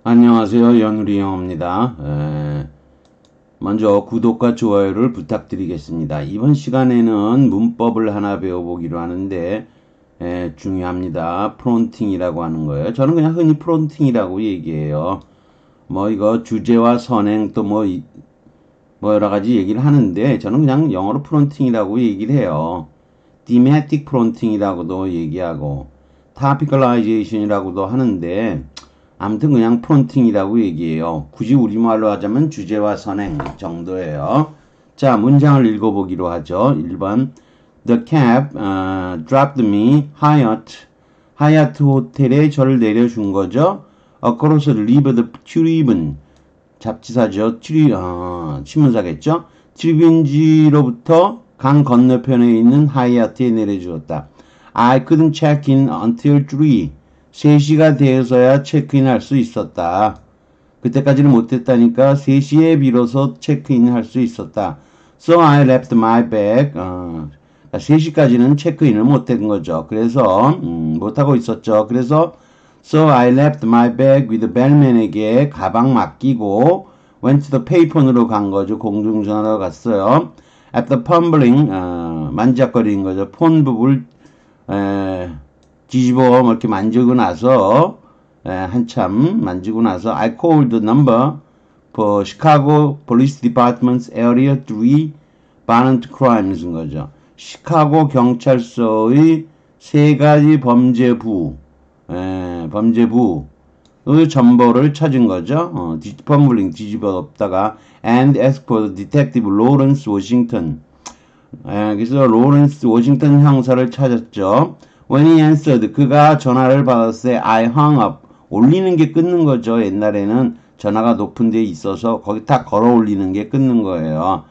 안녕하세요. 연우리 형입니다. 먼저 구독과 좋아요를 부탁드리겠습니다. 이번 시간에는 문법을 하나 배워보기로 하는데 중요합니다. 프론팅이라고 하는 거예요. 저는 그냥 흔히 프론팅이라고 얘기해요. 뭐 이거 주제와 선행 또 뭐 여러 가지 얘기를 하는데 저는 그냥 영어로 프론팅이라고 얘기를 해요. thematic 프론팅이라고도 얘기하고 topicalization이라고도 하는데 아무튼 그냥 프론팅이라고 얘기해요. 굳이 우리말로 하자면 주제와 선행 정도예요. 자, 문장을 읽어보기로 하죠. 1번 The cab dropped me 하얏트 호텔에 저를 내려준 거죠. Across the river 트리븐 잡지사죠. 신문사겠죠. 트리븐지로부터 강 건너편에 있는 하얏트에 내려주었다. I couldn't check in until 3시가 되어서야 체크인 할 수 있었다. 그때까지는 못했다니까 3시에 비로소 체크인 할 수 있었다. So I left my bag. 3시까지는 체크인을 못한 거죠. 그래서 못하고 있었죠. 그래서 So I left my bag with bellman에게 가방 맡기고 went to the payphone으로 간 거죠. 공중전화로 갔어요. After fumbling 만지작거리는 거죠. 폰북을 뒤집어 이렇게 만지고 나서 한참 만지고 나서 I called the number for Chicago Police Department's Area 3 Violent Crimes인 거죠. 시카고 경찰서의 세 가지 범죄부의 정보를 찾은 거죠. 펌블링 뒤집어 엎다가 and asked for Detective Lawrence Washington. 그래서 로렌스 워싱턴 형사를 찾았죠. When he answered, 그가 전화를 받았을 때 I hung up. 올리는 게 끊는 거죠. 옛날에는 전화가 높은 데 있어서 거기 딱 걸어 올리는 게 끊는 거예요.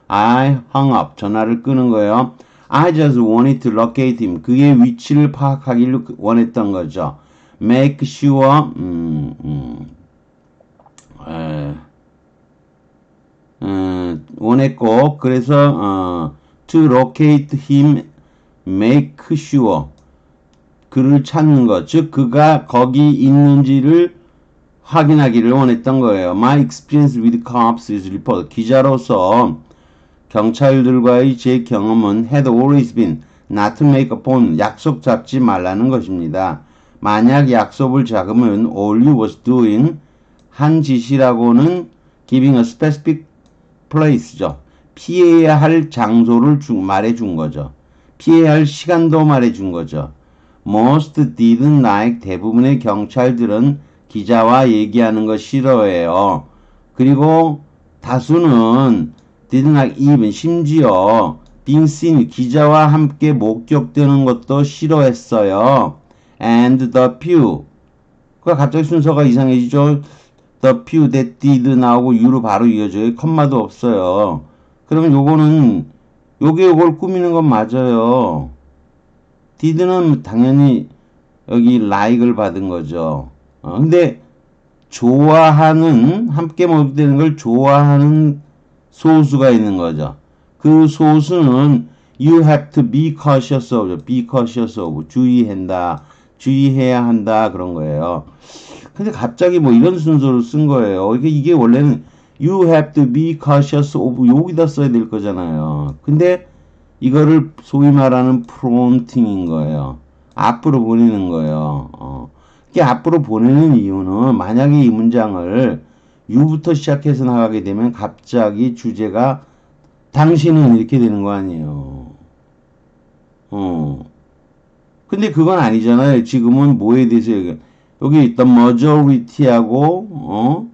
I hung up. 전화를 끄는 거예요. I just wanted to locate him. 그의 위치를 파악하기를 원했던 거죠. Make sure 원했고 그래서 to locate him, make sure 그를 찾는 것, 즉 그가 거기 있는지를 확인하기를 원했던 거예요. My experience with cops is report. 기자로서 경찰들과의 제 경험은 had always been not to make a appointment. 약속 잡지 말라는 것입니다. 만약 약속을 잡으면 all you was doing 한 짓이라고는 giving a specific place죠. 피해야 할 장소를 말해준 거죠. 피해야 할 시간도 말해준 거죠. Most didn't like. 대부분의 경찰들은 기자와 얘기하는 거 싫어해요. 그리고 다수는 didn't like even 심지어 being seen 기자와 함께 목격되는 것도 싫어했어요. And the few 그러니까 갑자기 순서가 이상해지죠. The few that did 나오고 you로 바로 이어져요. 컴마도 없어요. 그러면 요거는 요걸 꾸미는 건 맞아요. did는 당연히 여기 like을 받은 거죠. 근데 좋아하는 함께 목격되는 걸 좋아하는 소수가 있는 거죠. 그 소수는 you have to be cautious of, be cautious of, 주의해야 한다 그런 거예요. 근데 갑자기 뭐 이런 순서로 쓴 거예요. 이게 원래는 you have to be cautious of 여기다 써야 될 거잖아요. 근데 이거를 소위 말하는 프론팅인 거예요. 앞으로 보내는 거예요. 이게 앞으로 보내는 이유는 만약에 이 문장을 you부터 시작해서 나가게 되면 갑자기 주제가 당신은 이렇게 되는 거 아니에요. 근데 그건 아니잖아요. 지금은 뭐에 대해서 여기 the majority하고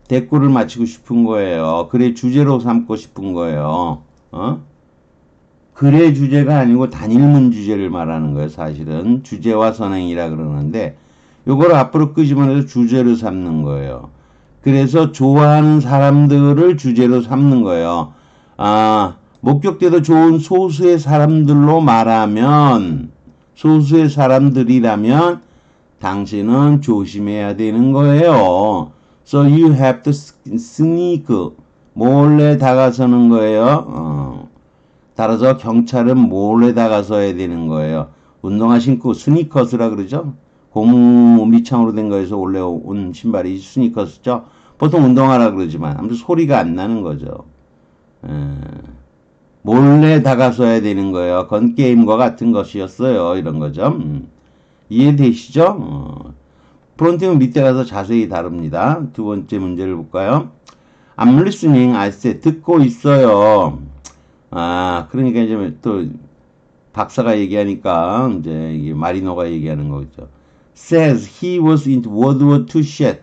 대꾸를 맞추고 싶은 거예요. 그래 주제로 삼고 싶은 거예요. 글의 주제가 아니고 단일문 주제를 말하는 거예요. 사실은 주제와 선행이라 그러는데 요걸 앞으로 끄집어내서 주제로 삼는 거예요. 그래서 좋아하는 사람들을 주제로 삼는 거예요. 목격돼도 좋은 소수의 사람들로 말하면 소수의 사람들이라면 당신은 조심해야 되는 거예요. So you have to sneak. 몰래 다가서는 거예요. 따라서 경찰은 몰래 다가서야 되는 거예요. 운동화 신고 스니커스라 그러죠. 고무 밑창으로 된 거에서 올라온 신발이 스니커스죠. 보통 운동화라 그러지만 아무튼 소리가 안 나는 거죠. 에, 몰래 다가서야 되는 거예요. 건 게임과 같은 것이었어요. 이런 거죠. 이해되시죠? 프론팅은 밑에 가서 자세히 다룹니다. 두 번째 문제를 볼까요? I'm listening, I said. 듣고 있어요. 아, 그러니까 이제 또 박사가 얘기하니까 이제 이게 마리노가 얘기하는 거죠. Says he was into World War II shit.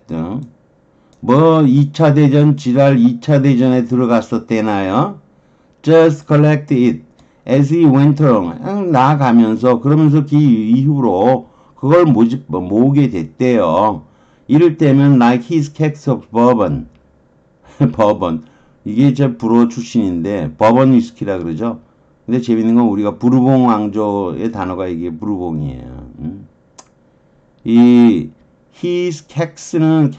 뭐 2차 대전 지랄 2차 대전에 들어갔었대나요? Just collect it as he went along. 나아가면서 그러면서 그 이후로 그걸 모으게 됐대요. 이를테면 like his kegs of bourbon. 버번. 이게 제 불어 출신인데 버번 위스키라 그러죠. 근데 재밌는 건 우리가 부르봉 왕조의 단어가 이게 부르봉이에요. 이 his kegs는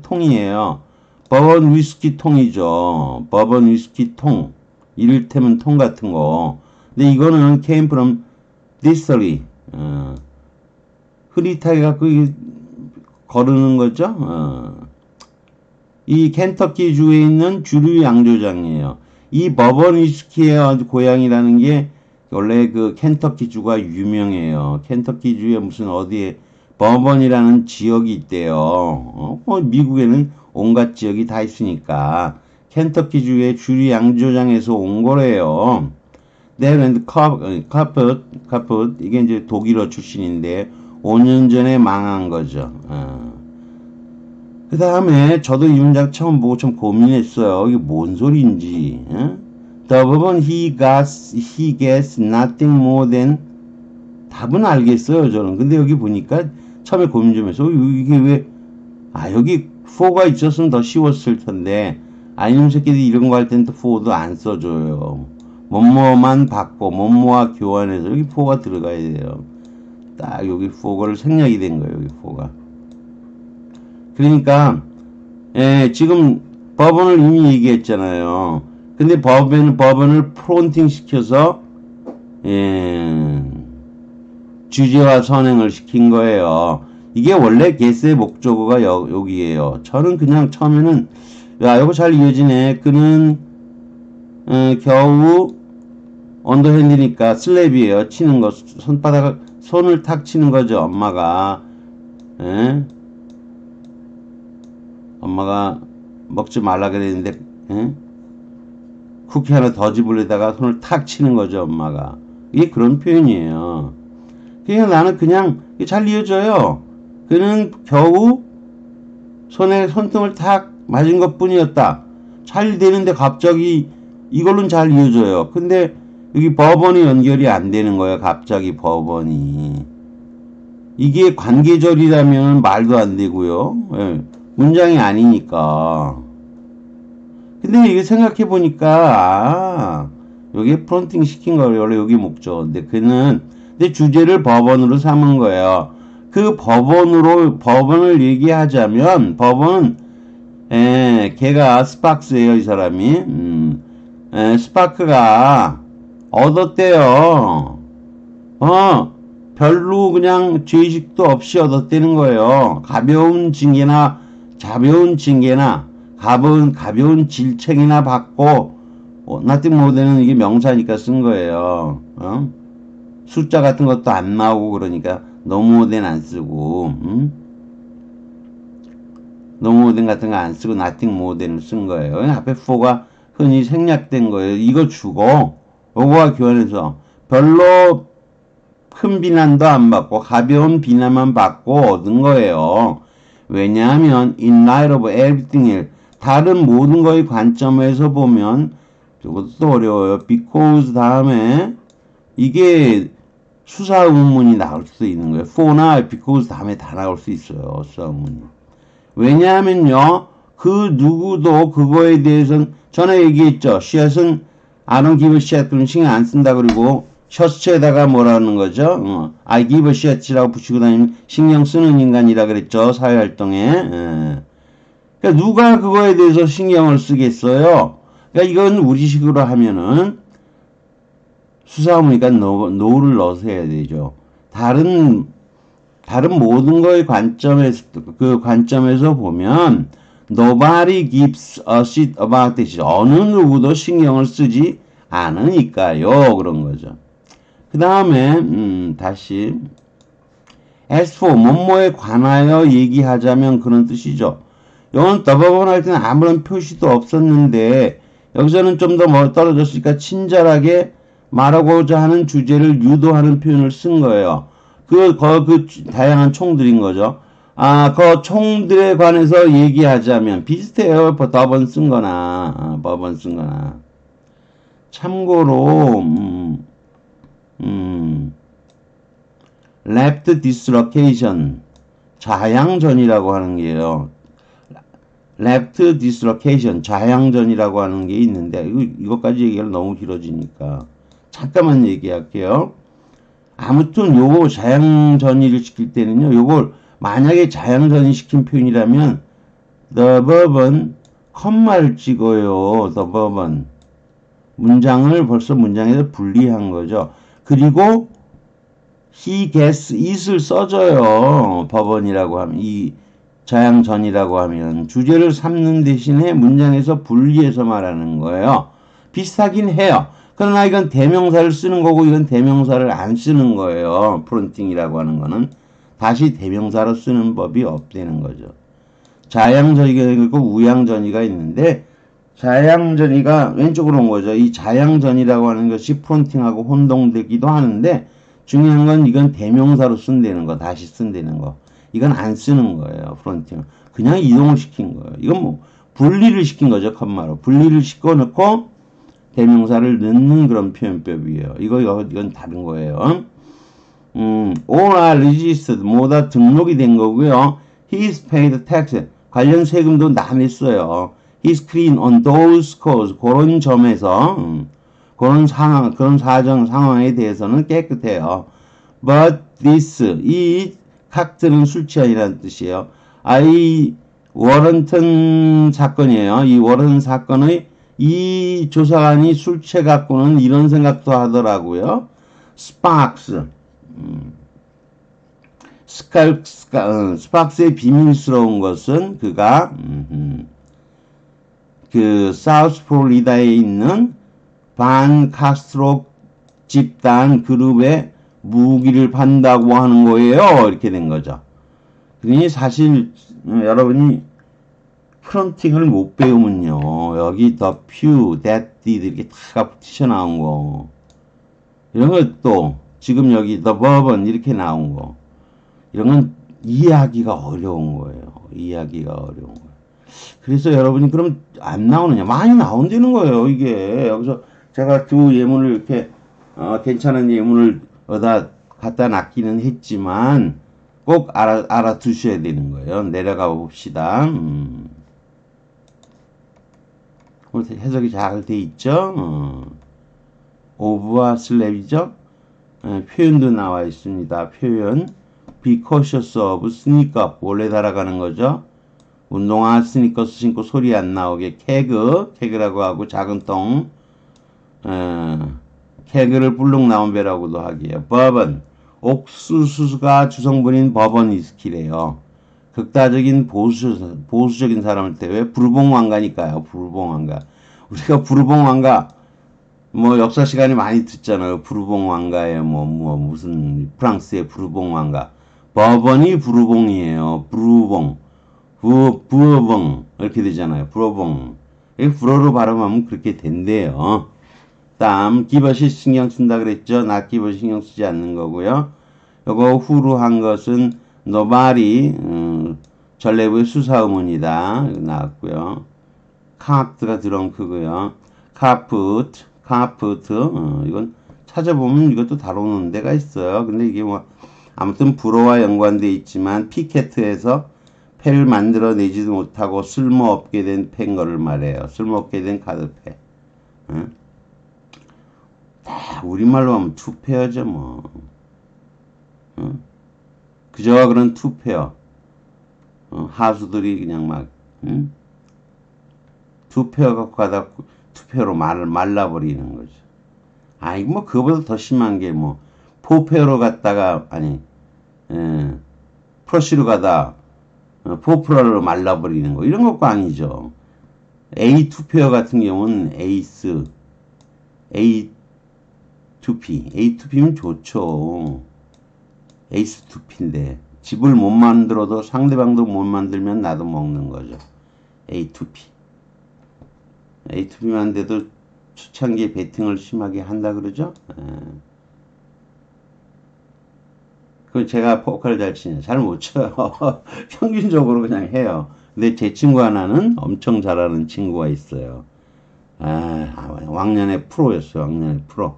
통이에요. 버번 위스키 통이죠. 버번 위스키 통. 이를테면 통 같은 거. 근데 이거는 came from distillery. 흐릿하게 갖고 거르는 거죠. 이 켄터키 주에 있는 주류 양조장이에요. 이 버번 위스키의 아주 고향이라는 게 원래 그 켄터키 주가 유명해요. 켄터키 주에 무슨 어디에 버번이라는 지역이 있대요. 미국에는 온갖 지역이 다 있으니까 켄터키 주의 주류 양조장에서 온 거래요. 네랜드 카펫 이게 이제 독일어 출신인데 5년 전에 망한 거죠. 그 다음에 저도 이 문장 처음 보고 좀 고민했어요. 이게 뭔 소리인지. The bourbon he gets nothing more than 답은 알겠어요 저는. 근데 여기 보니까 처음에 고민 좀 해서 이게 왜 여기 for가 있었으면 더 쉬웠을 텐데 아니면 새끼들이 이런 거 할 때는 또 for도 안 써줘요. 뭐뭐만 받고 뭐뭐와 교환해서 여기 for가 들어가야 돼요. 딱 여기 for가 생략이 된 거예요. 여기 for가. 그러니까 지금 법원을 이미 얘기했잖아요. 근데 법원을 프론팅 시켜서 주제와 선행을 시킨 거예요. 이게 원래 게스의 목적어가 여기에요. 저는 그냥 처음에는 야 이거 잘 이어지네. 그는 겨우 언더핸드니까 슬랩이에요. 치는 거 손을 탁 치는 거죠. 엄마가 엄마가 먹지 말라 그랬는데 쿠키 하나 더 집으려다가 손을 탁 치는 거죠. 엄마가. 이게 그런 표현이에요. 그냥 나는 그냥 잘 이어져요. 그는 겨우 손에 손등을 탁 맞은 것 뿐이었다. 잘 되는데 갑자기 이걸로는 잘 이어져요. 근데 여기 버번이 연결이 안 되는 거예요. 갑자기 버번이. 이게 관계절이라면 말도 안 되고요. 문장이 아니니까. 근데 이게 생각해보니까, 여기 프론팅 시킨 거예요. 원래 여기 목적인데, 근데 주제를 법원으로 삼은 거예요. 그 법원을 얘기하자면, 걔가 스파크스예요, 이 사람이. 스파크가 얻었대요. 별로 그냥 죄의식도 없이 얻었다는 거예요. 가벼운 징계나 가벼운 질책이나 받고 nothing more는 이게 명사니까 쓴 거예요. 숫자 같은 것도 안 나오고 그러니까 no more than 안 쓰고 no more than 같은 거 안 쓰고 nothing more than을 쓴 거예요. 앞에 for가 흔히 생략된 거예요. 이거 주고 요거와 교환해서 별로 큰 비난도 안 받고 가벼운 비난만 받고 얻은 거예요. 왜냐하면 in light of everything else 다른 모든 거의 관점에서 보면 이것도 또 어려워요. because 다음에 이게 수사 의문이 나올 수도 있는 거예요. for나 because 다음에 다 나올 수 있어요. 수사 의문이. 왜냐하면요. 그 누구도 그거에 대해서는 전에 얘기했죠. 샷은 I don't give a shit 그럼 신경 안 쓴다 그리고 셔츠에다가 뭐라는 거죠? I give a shit이라고 붙이고 다니면 신경 쓰는 인간이라 그랬죠. 사회활동에. 그러니까 누가 그거에 대해서 신경을 쓰겠어요? 그러니까 이건 우리식으로 하면은 수사하니까 no를 넣어서 해야 되죠. 다른 다른 모든 거의 관점에서 보면 nobody gives a shit about this. 어느 누구도 신경을 쓰지 않으니까요. 그런 거죠. 그 다음에 다시 as for 뭐뭐에 관하여 얘기하자면 그런 뜻이죠. 이건 더버번 할 때는 아무런 표시도 없었는데 여기서는 좀 더 떨어졌으니까 친절하게 말하고자 하는 주제를 유도하는 표현을 쓴 거예요. 그 다양한 총들인 거죠. 그 총들에 관해서 얘기하자면 비슷해요. 더번 쓴 거나, 버번 쓴 거나. 참고로, left dislocation, 좌양전이라고 하는 게요. left dislocation, 좌양전이라고 하는 게 있는데, 이것까지 얘기하면 너무 길어지니까. 잠깐만 얘기할게요. 아무튼 요거 자양전이를 시킬 때는요. 요걸 만약에 자양전이 시킨 표현이라면 the verb은 컴마를 찍어요. the verb은 문장을 벌써 문장에서 분리한 거죠. 그리고 he gets it을 써줘요. 법원이라고 하면 이 자양전이라고 하면 주제를 삼는 대신에 문장에서 분리해서 말하는 거예요. 비슷하긴 해요. 그러나 이건 대명사를 쓰는 거고 이건 대명사를 안 쓰는 거예요. 프론팅이라고 하는 거는 다시 대명사로 쓰는 법이 없다는 거죠. 자양전이가 있고 우양전이가 있는데 자양전이가 왼쪽으로 온 거죠. 이 자양전이라고 하는 것이 프론팅하고 혼동되기도 하는데 중요한 건 이건 대명사로 쓴다는 거, 다시 쓴다는 거. 이건 안 쓰는 거예요. 프론팅. 그냥 이동을 시킨 거예요. 이건 뭐 분리를 시킨 거죠. 컴마로. 분리를 시켜 놓고 대명사를 넣는 그런 표현법이에요. 이건 다른 거예요. all are registered, 모두 등록이 된 거고요. He's paid tax, 관련 세금도 다 냈어요. He's clean on those scores, 그런 점에서, 그런 상황에 대해서는 깨끗해요. But this, 이 칵들은 술 취한이라는 뜻이에요. 이 워런턴 사건이에요. 이 워런 사건의 이 조사관이 술 취해갖고는 이런 생각도 하더라고요. 스파크스의 비밀스러운 것은 그가 그 사우스 플로리다에 있는 반 카스트로 집단 그룹에 무기를 판다고 하는 거예요. 이렇게 된 거죠. 그러니 사실 여러분이 프론팅을 못 배우면요. 여기 the few, that did 이렇게 다 튀어나온 거. 이런 것도 지금 여기 the verb은 이렇게 나온 거. 이런 건 이해하기가 어려운 거예요. 이해하기가 어려운 거예요. 그래서 여러분이 그럼 안 나오느냐? 많이 나온다는 거예요. 이게 여기서 제가 두 예문을 이렇게 괜찮은 예문을 갖다 놨기는 했지만 꼭 알아두셔야 되는 거예요. 내려가 봅시다. 해석이 잘 돼 있죠? 오브와 슬랩이죠? 표현도 나와 있습니다. 표현 be cautious of sneak up 원래 달아가는 거죠. 운동화 스니커스 신고 소리 안 나오게 케그라고 하고 작은 똥 케그를 불룩 나온 배라고도 하기에요. 버번 옥수수가 주성분인 버번 위스키래요. 극단적인 보수적인 사람일 때 왜 부르봉 왕가니까요. 부르봉 왕가. 우리가 부르봉 왕가 뭐 역사 시간에 많이 듣잖아요. 부르봉 왕가에 무슨 프랑스의 부르봉 왕가. 버번이 부르봉이에요. 부어봉 이렇게 되잖아요. 부어봉. 불어로 발음하면 그렇게 된대요. 다음 기버시 신경 쓴다 그랬죠. 나 기버시 신경 쓰지 않는 거고요. 요거 후로 한 것은 nobody 전래부의 수사음원이다 나왔고요. 카프트가 들어온 크고요. 카프트 이건 찾아보면 이것도 다루는 데가 있어요. 근데 이게 뭐 아무튼 불어와 연관돼 있지만 피케트에서 패를 만들어내지도 못하고 쓸모없게 된 패인 거를 말해요. 쓸모없게 된 카드패. 다 우리말로 하면 투페어죠 뭐. 그저와 그런 투페어. 하수들이 그냥 막 투페어 갖고 가다 투페어로 말라버리는 거죠. 아니 뭐 그거보다 더 심한 게 뭐 포페어로 갔다가 아니 프러쉬로 가다 포프라로 말라버리는 거 이런 것도 아니죠. A2페어 같은 경우는 에이스 A2P면 좋죠. 에이스 2P인데 집을 못 만들어도 상대방도 못 만들면 나도 먹는 거죠. A2P만 돼도 초창기에 배팅을 심하게 한다 그러죠. 그 제가 포커를 잘 치냐? 잘 못 쳐요. 평균적으로 그냥 해요. 근데 제 친구 하나는 엄청 잘하는 친구가 있어요. 왕년에 프로였어요. 왕년에 프로.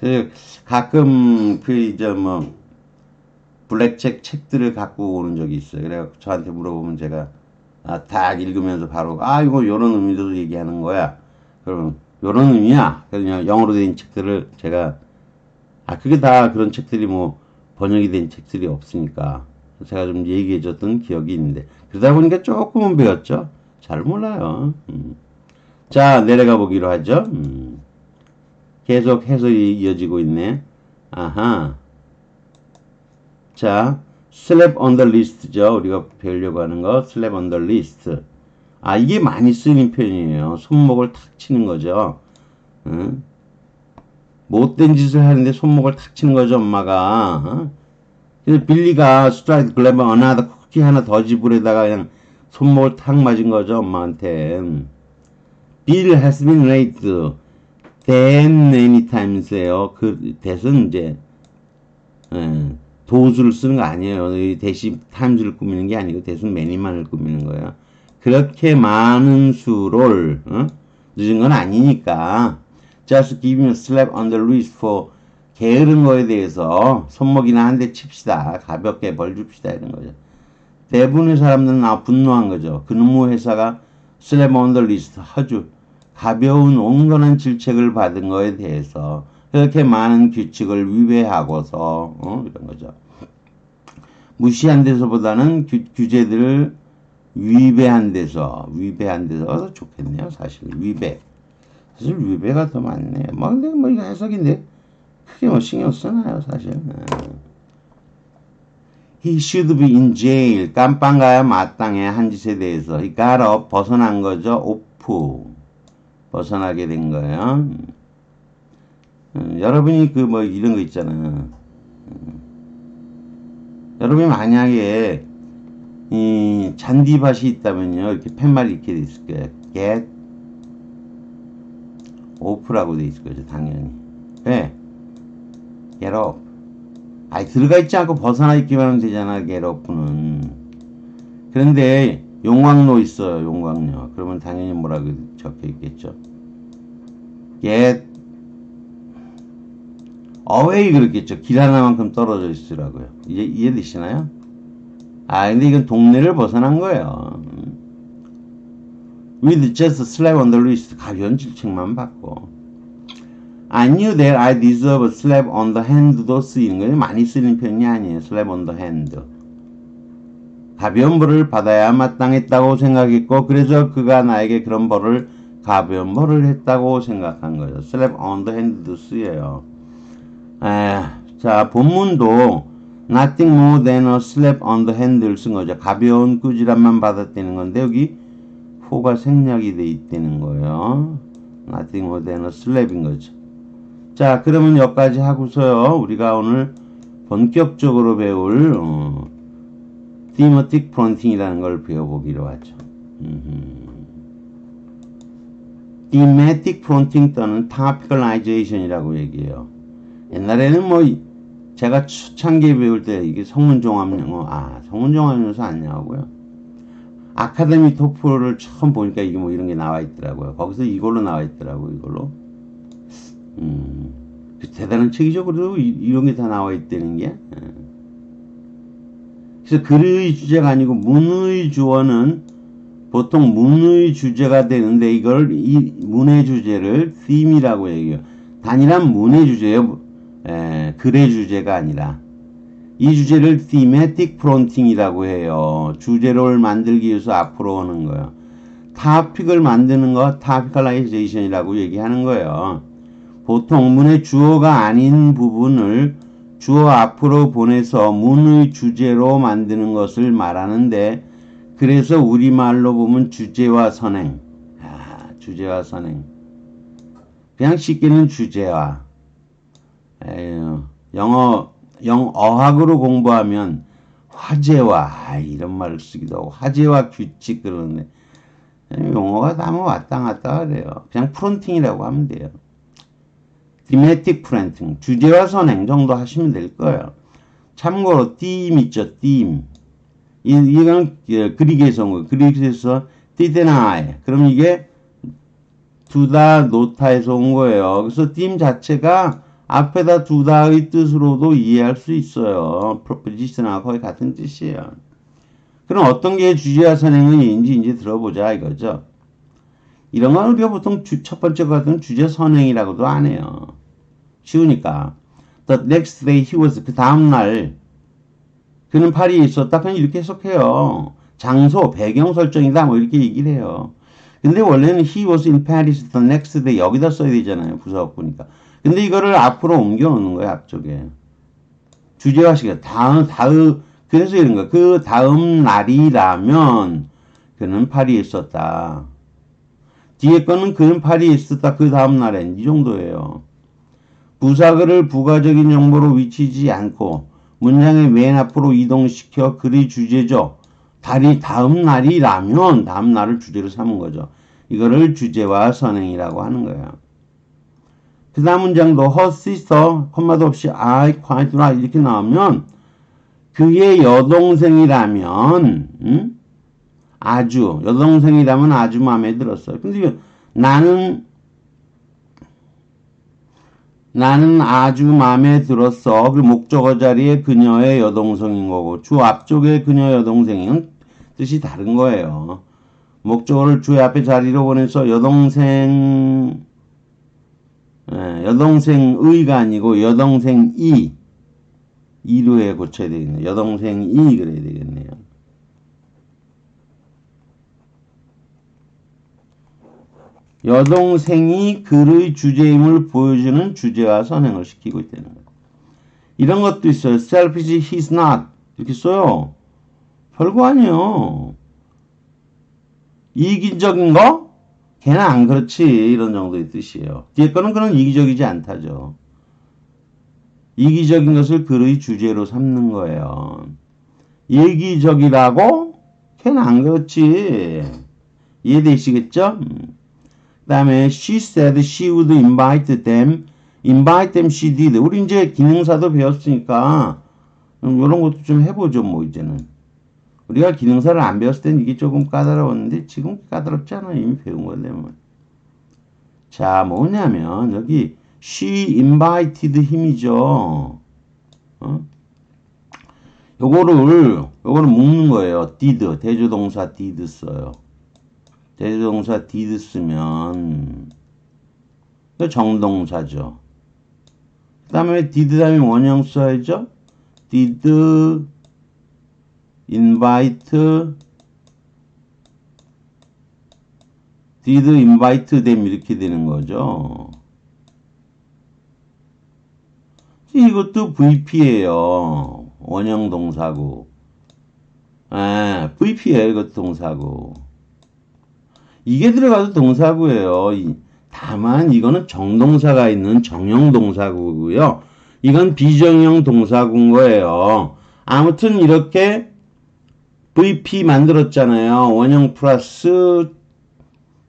그래서 가끔 이제 블랙잭 책들을 갖고 오는 적이 있어요. 그래서 저한테 물어보면 제가 딱 읽으면서 바로 이거 요런 의미도 얘기하는 거야. 그러면 요런 의미야. 그냥 영어로 된 책들을 제가 그게 다 그런 책들이 번역이 된 책들이 없으니까 제가 좀 얘기해 줬던 기억이 있는데 그러다 보니까 조금은 배웠죠. 잘 몰라요. 자, 내려가 보기로 하죠. 계속 해석이 이어지고 있네. 아하. 자, slap on the list죠. 우리가 배우려고 하는 거. slap on the list. 이게 많이 쓰이는 표현이에요. 손목을 탁 치는 거죠. 못된 짓을 하는데 손목을 탁 치는 거죠, 엄마가. 그래서 빌리가 strike grab another 쿠키 하나 더 집으려다가 그냥 손목을 탁 맞은 거죠, 엄마한테. Bill has been late that many times에요. 그 that은 이제 도수를 쓰는 거 아니에요. 대신 times를 꾸미는 게 아니고 that은 many만을 꾸미는 거예요. 그렇게 많은 수를 늦은 건 아니니까 just give me a slap on the wrist for 게으른 거에 대해서 손목이나 한 대 칩시다. 가볍게 벌 줍시다. 이런 거죠. 대부분의 사람들은 분노한 거죠. 그놈의 회사가 slap on the wrist 아주 가벼운 온건한 질책을 받은 거에 대해서 그렇게 많은 규칙을 위배하고서 이런 거죠. 무시한 데서보다는 규제들을 위배한 데서 좋겠네요. 사실 위배가 더 많네요. 근데 이거 해석인데 크게 신경 쓰나요, 사실. He should be in jail. 깜빵 가야 마땅해 한 짓에 대해서. He got up. 벗어난 거죠. 오프. 벗어나게 된 거예요. 여러분이 이런 거 있잖아. 여러분이 만약에 이 잔디밭이 있다면요. 이렇게 팻말이 이렇게 돼 있을 거예요. get off라고 돼 있을 거죠. 당연히. 왜? get off. 들어가 있지 않고 벗어나 있기만 하면 되잖아. get off는. 그런데 용광로 있어요. 용광로. 그러면 당연히 뭐라고 적혀 있겠죠. get away 그랬겠죠. 길 하나만큼 떨어져 있으라고요. 이해되시나요? 근데 이건 동네를 벗어난 거예요. With just a slap on the wrist. 가벼운 질책만 받고. I knew that I deserve a slap on the hand도 쓰이는 거예요. 많이 쓰이는 표현이 아니에요. slap on the hand. 가벼운 벌을 받아야 마땅했다고 생각했고 그래서 그가 나에게 그런 벌을 가벼운 벌을 했다고 생각한 거예요. slap on the hand도 쓰여요. 자, 본문도 nothing more than a slap on the hand를 쓴 거죠. 가벼운 꾸지람만 받았다는 건데 여기 포가 생략이 돼 있다는 거예요. nothing more than a slap인 거죠. 자, 그러면 여기까지 하고서요. 우리가 오늘 본격적으로 배울 thematic fronting이라는 걸 배워보기로 하죠. thematic fronting 또는 topicalization이라고 얘기해요. 옛날에는 제가 초창기에 배울 때 이게 성문종합영어, 성문종합영어에서 안 나오고요. 아카데미 토플을 처음 보니까 이게 이런 게 나와 있더라고요. 거기서 이걸로 나와 있더라고요. 이걸로. 대단한 책이죠. 그래도 이런 게 다 나와 있다는 게. 그래서 글의 주제가 아니고 문의 주어는 보통 문의 주제가 되는데 이 문의 주제를 theme이라고 얘기해요. 단일한 문의 주제예요. 글의 주제가 아니라. 이 주제를 thematic fronting이라고 해요. 주제를 만들기 위해서 앞으로 오는 거예요. topic을 만드는 거 topicalization이라고 얘기하는 거예요. 보통 문의 주어가 아닌 부분을 주어 앞으로 보내서 문의 주제로 만드는 것을 말하는데 그래서 우리말로 보면 주제와 선행. 주제와 선행. 그냥 쉽게는 주제와. 어학으로 공부하면 화제와 이런 말을 쓰기도 하고 화제와 규칙 그러는데 용어가 다 뭐 왔다 갔다 그래요. 그냥 프론팅이라고 하면 돼요. 디메틱 프론팅, 주제와 선행 정도 하시면 될 거예요. 참고로 theme 있죠, theme. 이건 그릭에서 온 거예요. 그릭에서 deny. 그럼 이게 두다 노타에서 온 거예요. 그래서 theme 자체가 앞에다 두다의 뜻으로도 이해할 수 있어요. proposition하고 거의 같은 뜻이에요. 그럼 어떤 게 주제와 선행인지 이제 들어보자 이거죠. 이런 건 우리가 보통 첫 번째 같은 주제 선행이라고도 안 해요. 쉬우니까. The next day he was, 그 다음날 그는 파리에 있었다. 그냥 이렇게 해석해요. 장소, 배경 설정이다. 뭐 이렇게 얘기를 해요. 근데 원래는 he was in Paris the next day 여기다 써야 되잖아요. 부사업 보니까. 근데 이거를 앞으로 옮겨 놓는 거예요. 앞쪽에. 주제화시켜. 그래서 이런 거야. 그 다음 날이라면 그는 파리에 있었다. 뒤에 거는 그는 파리에 있었다. 그 다음 날엔 이 정도예요. 부사글을 부가적인 정보로 위치지 않고 문장의 맨 앞으로 이동시켜 글의 주제죠. 다음 날이라면 다음 날을 주제로 삼은 거죠. 이거를 주제와 선행이라고 하는 거예요. 그 다음 문장도 her sister, 콤마도 없이 I quite right 이렇게 나오면 그의 여동생이라면 아주 여동생이라면 아주 마음에 들었어요. 근데 나는 아주 마음에 들었어. 그 목적어 자리에 그녀의 여동생인 거고 주 앞쪽에 그녀 여동생은 뜻이 다른 거예요. 목적어를 주 앞에 자리로 보내서 여동생의가 아니고 여동생이 이로 해 고쳐야 되겠네요. 여동생이 그래야 되겠네요. 여동생이 글의 주제임을 보여주는 주제와 선행을 시키고 있다는 거예요. 이런 것도 있어요. selfish, he's not 이렇게 써요. 별거 아니에요. 이기적인 거? 걔는 안 그렇지 이런 정도의 뜻이에요. 뒤에 거는 그런 이기적이지 않다죠. 이기적인 것을 글의 주제로 삼는 거예요. 이기적이라고? 걔는 안 그렇지. 이해되시겠죠? 그 다음에 she said she would invite them she did. 우리 이제 기능사도 배웠으니까 이런 것도 좀 해보죠. 뭐 이제는 우리가 기능사를 안 배웠을 땐 이게 조금 까다로웠는데 지금 까다롭지 않아요. 이미 배운 건데 뭐. 자 뭐냐면 여기 she invited him이죠. 요거를 묶는 거예요. did 대조동사 did 써요. 대조동사 did 쓰면 정동사죠. 그 다음에 did 다음에 원형 써야죠. did invite them 이렇게 되는 거죠. 이것도 VP예요. 원형 동사고. VP예요. 이것도 동사고. 이게 들어가도 동사구예요. 다만 이거는 정동사가 있는 정형 동사구고요. 이건 비정형 동사구인 거예요. 아무튼 이렇게 VP 만들었잖아요. 원형 플러스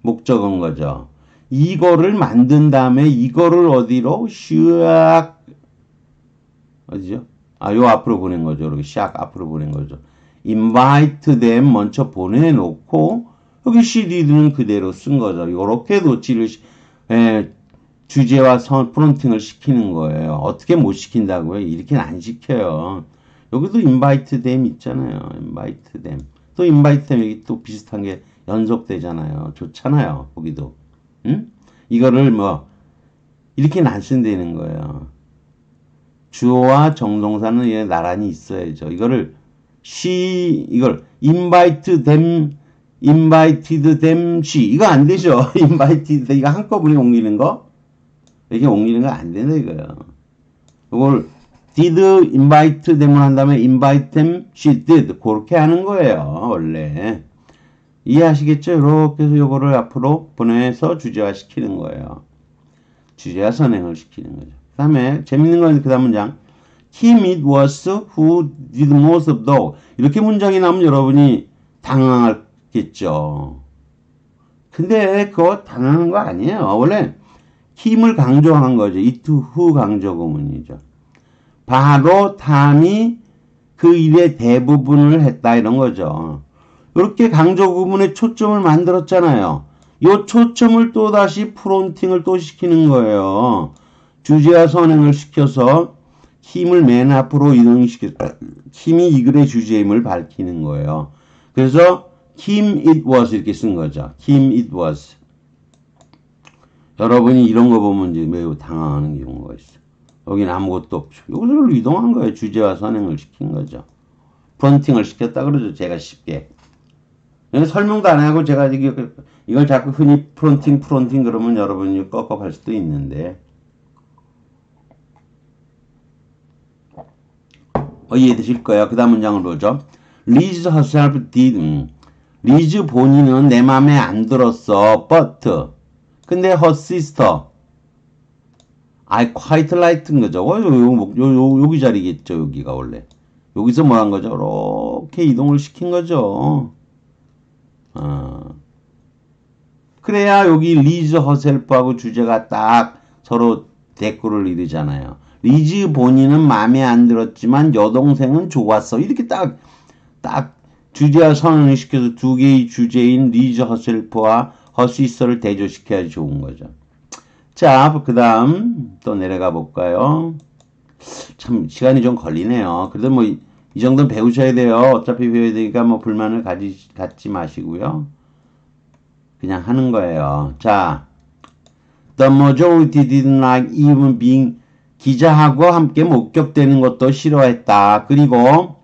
목적어인 거죠. 이거를 만든 다음에 이거를 어디로 샥 어디죠? 요 앞으로 보낸 거죠. 이렇게 샥 앞으로 보낸 거죠. invite them 먼저 보내놓고 여기 CD는 그대로 쓴 거죠. 이렇게 노치를 주제와 프론팅을 시키는 거예요. 어떻게 못 시킨다고요? 이렇게는 안 시켜요. 여기도 invite them 있잖아요. invite them. 또 invite them 여기 또 비슷한 게 연속되잖아요. 좋잖아요. 보기도. 응? 이거를 뭐 이렇게는 안 쓴다는 거예요. 주어와 정동사는 나란히 있어야죠. 이걸 invited them she 이거 안 되죠. invited 이거 한꺼번에 옮기는 거 이렇게 옮기는 거 안 된다 이거예요. 이걸 did invite them을 한 다음에 invite them, she did. 그렇게 하는 거예요, 원래. 이해하시겠죠? 이렇게 해서 요거를 앞으로 보내서 주제화 시키는 거예요. 주제화 선행을 시키는 거죠. 그 다음에 재밌는 건 그 다음 문장. Him it was who did most of the. 이렇게 문장이 나오면 여러분이 당황하겠죠. 근데 그거 당황한 거 아니에요. 원래 힘을 강조한 거죠. it who 강조 구문이죠. 바로 탐이 그 일의 대부분을 했다 이런 거죠. 이렇게 강조 구문에 초점을 만들었잖아요. 이 초점을 또 다시 프론팅을 또 시키는 거예요. 주제와 선행을 시켜서 힘을 맨 앞으로 이동시켜 힘이 이 글의 주제임을 밝히는 거예요. 그래서 him it was 이렇게 쓴 거죠. him it was. 여러분이 이런 거 보면 이제 매우 당황하는 경우가 있어요. 여기는 아무것도 없죠. 여기서 이동한 거예요. 주제와 선행을 시킨 거죠. 프론팅을 시켰다 그러죠. 제가 쉽게. 설명도 안 하고 제가 이걸 자꾸 흔히 프론팅 그러면 여러분이 꺽꺽할 수도 있는데. 이해되실 거예요. 그 다음 문장을 보죠. Liz herself did. 리즈 본인은 내 맘에 안 들었어. But. 근데 her sister. I quite liked 거죠. 여기 자리겠죠. 여기가 원래. 여기서 뭐 한 거죠? 이렇게 이동을 시킨 거죠. 그래야 여기 리즈 허셀프하고 주제가 딱 서로 대꾸를 이루잖아요. 리즈 본인은 마음에 안 들었지만 여동생은 좋았어. 이렇게 딱 주제와 선언을 시켜서 두 개의 주제인 리즈 허셀프와 허시스터를 대조시켜야 좋은 거죠. 자, 그 다음 또 내려가 볼까요? 참 시간이 좀 걸리네요. 그래도 뭐 이 정도는 배우셔야 돼요. 어차피 배워야 되니까 뭐 불만을 갖지 마시고요. 그냥 하는 거예요. 자, the majority didn't like even being 기자하고 함께 목격되는 것도 싫어했다. 그리고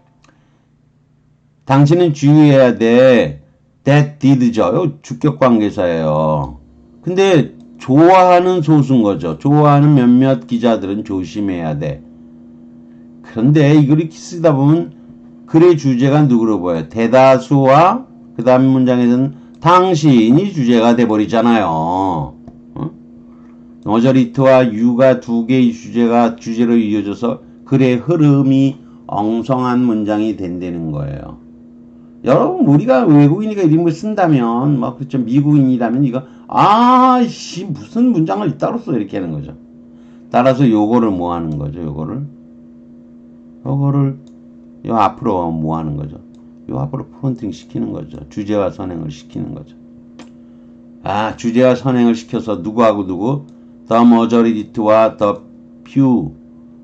당신은 주의해야 돼. that did죠. 주격관계사예요. 근데 좋아하는 소수인 거죠. 좋아하는 몇몇 기자들은 조심해야 돼. 그런데 이걸 이렇게 쓰다 보면 글의 주제가 누구로 보여요? 대다수와 그 다음 문장에서는 당신이 주제가 돼버리잖아요. 머저리트와 유가 두 개의 주제로 이어져서 글의 흐름이 엉성한 문장이 된다는 거예요. 여러분 우리가 외국인이가 이름을 쓴다면 막 그렇죠. 미국인이라면 이거 무슨 문장을 이따로 써 이렇게 하는 거죠. 따라서 요거를 뭐 하는 거죠. 요거를 요 앞으로 뭐 하는 거죠. 요 앞으로 프론팅 시키는 거죠. 주제와 선행을 시키는 거죠. 주제와 선행을 시켜서 누구하고 누구 the majority와 the few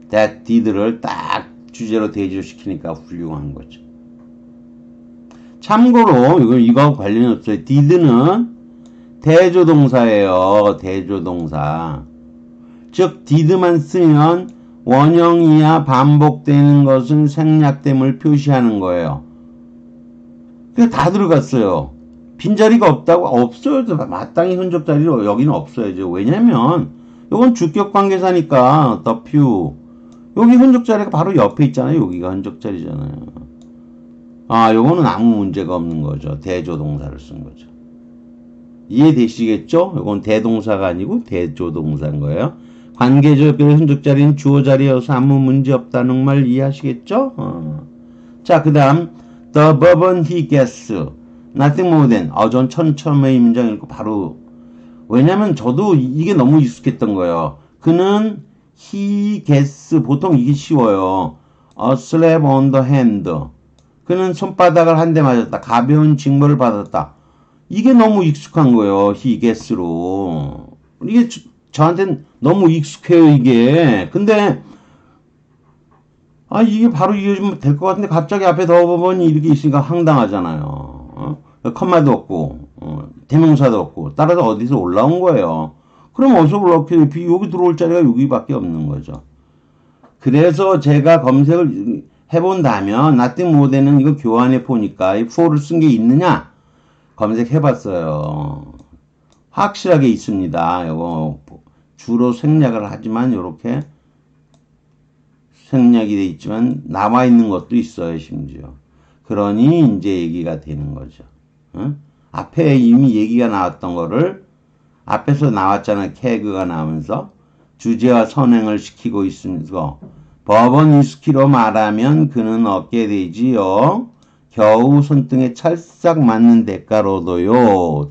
that did를 딱 주제로 대조시키니까 훌륭한 거죠. 참고로 이거 관련이 없어요. did는 대조동사예요. 대조동사. 즉 did만 쓰면 원형이야 반복되는 것은 생략됨을 표시하는 거예요. 그게 다 들어갔어요. 빈자리가 없다고? 없어요. 마땅히 흔적 자리로 여기는 없어야죠. 왜냐면 이건 주격관계사니까 the few. 여기 흔적 자리가 바로 옆에 있잖아요. 여기가 흔적 자리잖아요. 요거는 아무 문제가 없는 거죠. 대조동사를 쓴 거죠. 이해되시겠죠? 이건 대동사가 아니고 대조동사인 거예요. 관계적인 흔적 자리는 주어 자리여서 아무 문제 없다는 말 이해하시겠죠? 자, 그 다음 the verb he gets nothing more than 전 처음에 이 문장 읽고 바로 왜냐면 저도 이게 너무 익숙했던 거예요. 그는 he gets 보통 이게 쉬워요. a slap on the hand 그는 손바닥을 한 대 맞았다. 가벼운 징벌을 받았다. 이게 너무 익숙한 거예요. he gets로 이게 저한테는 너무 익숙해요, 이게. 근데, 이게 바로 이어지면 될 것 같은데, 갑자기 앞에 더버번이 이렇게 있으니까 황당하잖아요. 컴마도 없고, 대명사도 없고, 따라서 어디서 올라온 거예요. 그럼 어디서 올라오게, 여기 들어올 자리가 여기밖에 없는 거죠. 그래서 제가 검색을 해본다면, nothing more than은 이거 교환해 보니까, 이 for를 쓴 게 있느냐? 검색해봤어요. 확실하게 있습니다. 이거. 주로 생략을 하지만 이렇게 생략이 돼 있지만 나와 있는 것도 있어요, 심지어. 그러니 이제 얘기가 되는 거죠. 어? 앞에 이미 얘기가 나왔던 거를 앞에서 나왔잖아요. 캐그가 나오면서 주제와 선행을 시키고 있으면서 법원 위스키로 말하면 그는 얻게 되지요. 겨우 손등에 찰싹 맞는 대가로요.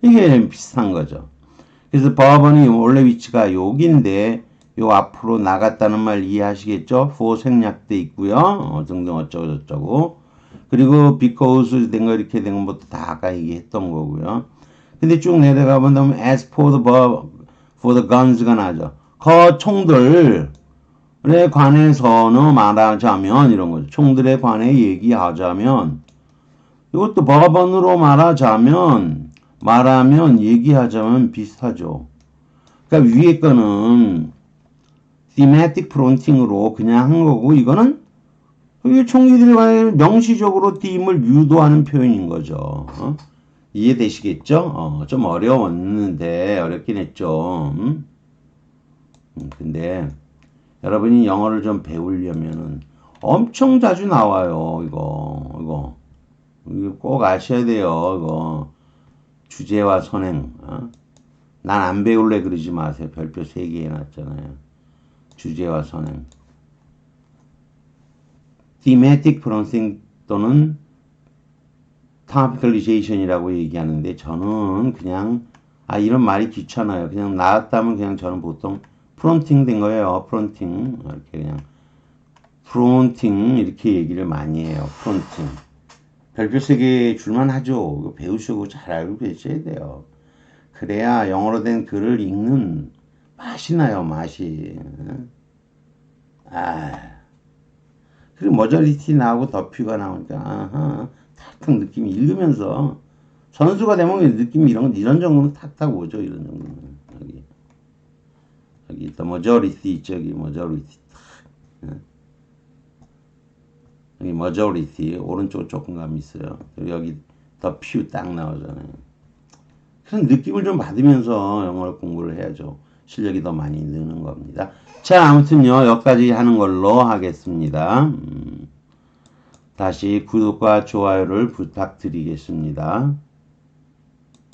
이게 비슷한 거죠. 그래서 법원이 원래 위치가 여기인데 요 앞으로 나갔다는 말 이해하시겠죠? for 생략돼 있고요. 등등 어쩌고 저쩌고. 그리고 because 된 거 이렇게 된 것도 다 아까 얘기했던 거고요. 근데 쭉 내려가 보면 as for the guns가 나죠. 그 총들에 관해서는 말하자면 이런 거죠. 총들에 관해 얘기하자면 이것도 법원으로 말하면 얘기하자면 비슷하죠. 그러니까 위에 거는 thematic fronting으로 그냥 한 거고 이거는 이게 총기들에 관해 명시적으로 theme을 유도하는 표현인 거죠. 이해되시겠죠? 좀 어려웠는데 어렵긴 했죠. 근데 여러분이 영어를 좀 배우려면은 엄청 자주 나와요. 이거 꼭 아셔야 돼요. 이거 주제와 선행. 난 안 배울래 그러지 마세요. 별표 3개 해놨잖아요. 주제와 선행. thematic fronting 또는 topicalization이라고 얘기하는데 저는 그냥 이런 말이 귀찮아요. 그냥 나왔다면 그냥 저는 보통 프론팅 된 거예요. 프론팅 이렇게 그냥 프론팅 이렇게 얘기를 많이 해요. 프론팅 별표 3개 줄만 하죠. 이거 배우시고 잘 알고 계셔야 돼요. 그래야 영어로 된 글을 읽는 맛이 나요. 맛이. 그리고 머저리티 나오고 더퓨가 나오니까 탁탁 느낌이 읽으면서 선수가 되면 느낌이 이런 정도는 탁탁 오죠. 이런 정도는 여기 더 머저리티 있죠. 여기 머저리티 여기 머저리티 오른쪽 조금 감 있어요. 여기 더 퓨 딱 나오잖아요. 그런 느낌을 좀 받으면서 영어를 공부를 해야죠. 실력이 더 많이 느는 겁니다. 자, 아무튼요, 여기까지 하는 걸로 하겠습니다. 다시 구독과 좋아요를 부탁드리겠습니다.